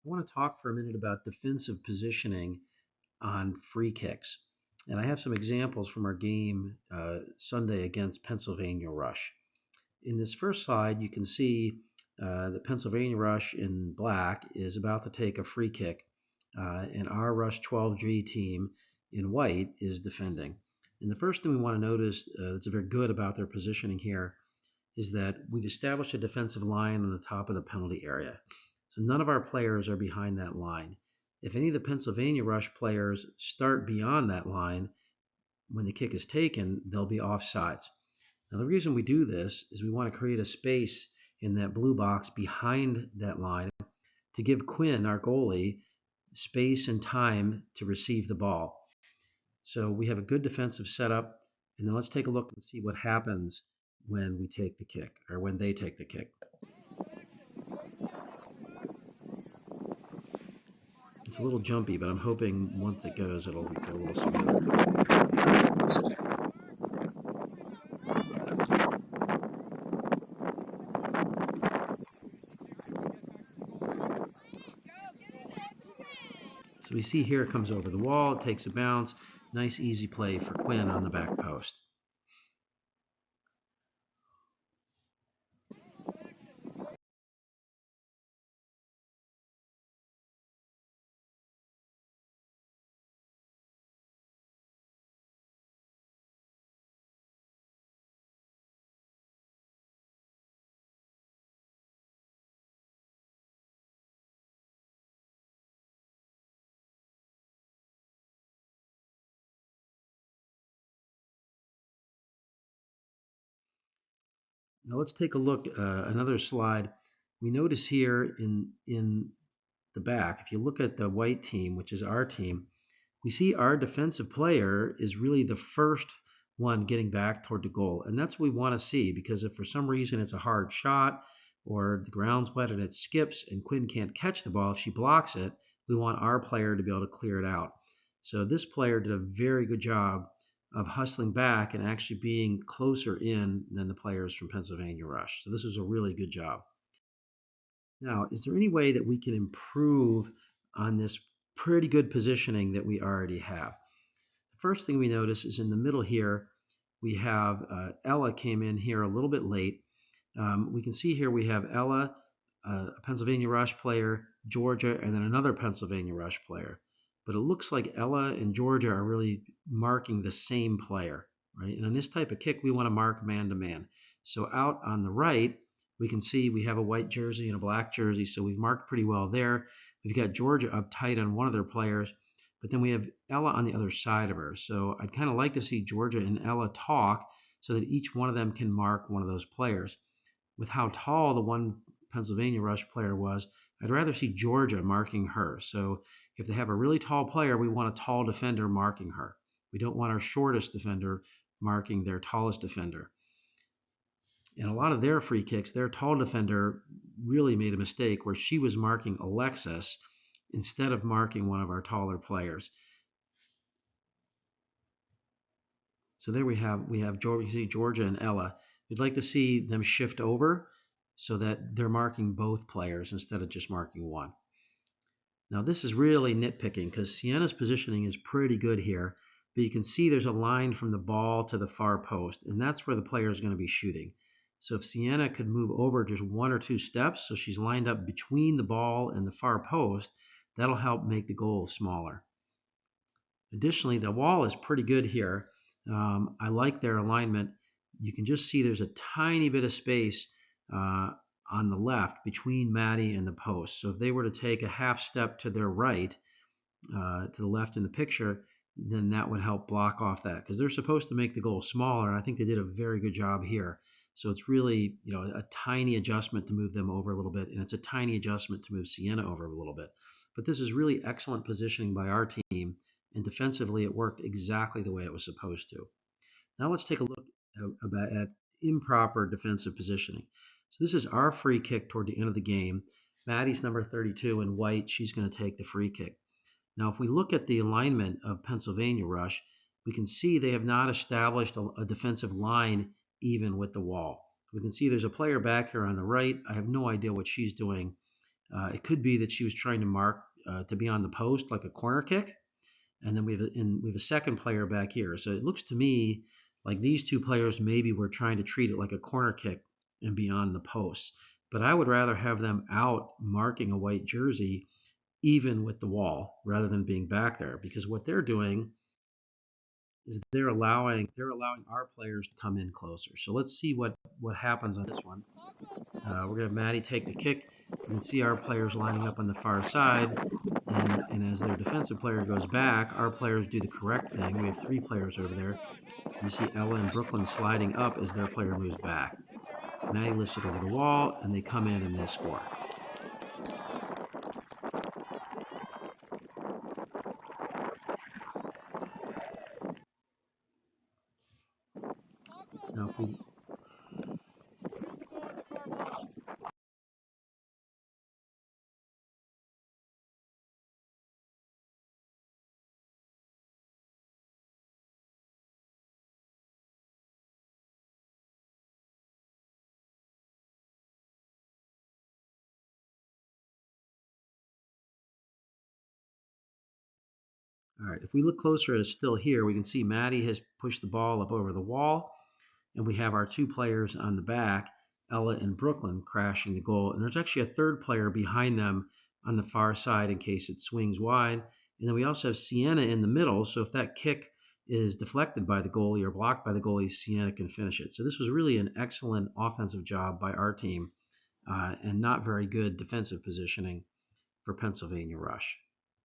I want to talk for a minute about defensive positioning on free kicks. And I have some examples from our game Sunday against Pennsylvania Rush. In this first slide, you can see that Pennsylvania Rush in black is about to take a free kick, and our Rush 12G team in white is defending. And the first thing we want to notice that's very good about their positioning here is that we've established a defensive line on the top of the penalty area. So none of our players are behind that line. If any of the Pennsylvania Rush players start beyond that line, when the kick is taken, they'll be offsides. Now, the reason we do this is we want to create a space in that blue box behind that line to give Quinn, our goalie, space and time to receive the ball. So we have a good defensive setup, and then let's take a look and see what happens when we take the kick, or when they take the kick. It's a little jumpy, but I'm hoping once it goes, it'll go a little smoother. So we see here it comes over the wall, it takes a bounce. Nice easy play for Quinn on the back post. Now let's take a look, another slide. We notice here in the back, if you look at the white team, which is our team, we see our defensive player is really the first one getting back toward the goal. And that's what we want to see, because if for some reason it's a hard shot or the ground's wet and it skips and Quinn can't catch the ball, if she blocks it, we want our player to be able to clear it out. So this player did a very good job of hustling back and actually being closer in than the players from Pennsylvania Rush. So this was a really good job. Now, is there any way that we can improve on this pretty good positioning that we already have? The first thing we notice is in the middle here, we have Ella came in here a little bit late. We can see here we have Ella, a Pennsylvania Rush player, Georgia, and then another Pennsylvania Rush player. But it looks like Ella and Georgia are really marking the same player, right? And on this type of kick, we want to mark man to man. So out on the right, we can see we have a white jersey and a black jersey, so we've marked pretty well there. We've got Georgia up tight on one of their players, but then we have Ella on the other side of her. So I'd kind of like to see Georgia and Ella talk so that each one of them can mark one of those players. With how tall the one Pennsylvania Rush player was, I'd rather see Georgia marking her. So if they have a really tall player, we want a tall defender marking her. We don't want our shortest defender marking their tallest defender. And a lot of their free kicks, their tall defender really made a mistake where she was marking Alexis instead of marking one of our taller players. So there we have Georgia and Ella. We'd like to see them shift over so that they're marking both players instead of just marking one. Now this is really nitpicking because Sienna's positioning is pretty good here, but you can see there's a line from the ball to the far post, and that's where the player is going to be shooting. So if Sienna could move over just one or two steps, so she's lined up between the ball and the far post, that'll help make the goal smaller. Additionally, the wall is pretty good here. I like their alignment. You can just see there's a tiny bit of space on the left between Maddie and the post. So if they were to take a half step to their right, to the left in the picture, then that would help block off that, because they're supposed to make the goal smaller, and I think they did a very good job here. So it's really, a tiny adjustment to move them over a little bit, and it's a tiny adjustment to move Sienna over a little bit. But this is really excellent positioning by our team, and defensively it worked exactly the way it was supposed to. Now let's take a look at improper defensive positioning. So this is our free kick toward the end of the game. Maddie's number 32 in white. She's going to take the free kick. Now, if we look at the alignment of Pennsylvania Rush, we can see they have not established a defensive line even with the wall. We can see there's a player back here on the right. I have no idea what she's doing. It could be that she was trying to mark to be on the post like a corner kick. And then we have a second player back here. So it looks to me like these two players maybe were trying to treat it like a corner kick and beyond the post. But I would rather have them out marking a white jersey even with the wall rather than being back there, because what they're doing is they're allowing our players to come in closer. So let's see what happens on this one. We're gonna have Maddie take the kick. You can see our players lining up on the far side, and as their defensive player goes back, our players do the correct thing. We have three players over there. You see Ella and Brooklyn sliding up as their player moves back. Maddie lifts it over the wall, and they come in and they score. Now, if we All right, if we look closer at a still here, we can see Maddie has pushed the ball up over the wall, and we have our two players on the back, Ella and Brooklyn, crashing the goal. And there's actually a third player behind them on the far side in case it swings wide. And then we also have Sienna in the middle, so if that kick is deflected by the goalie or blocked by the goalie, Sienna can finish it. So this was really an excellent offensive job by our team, and not very good defensive positioning for Pennsylvania Rush.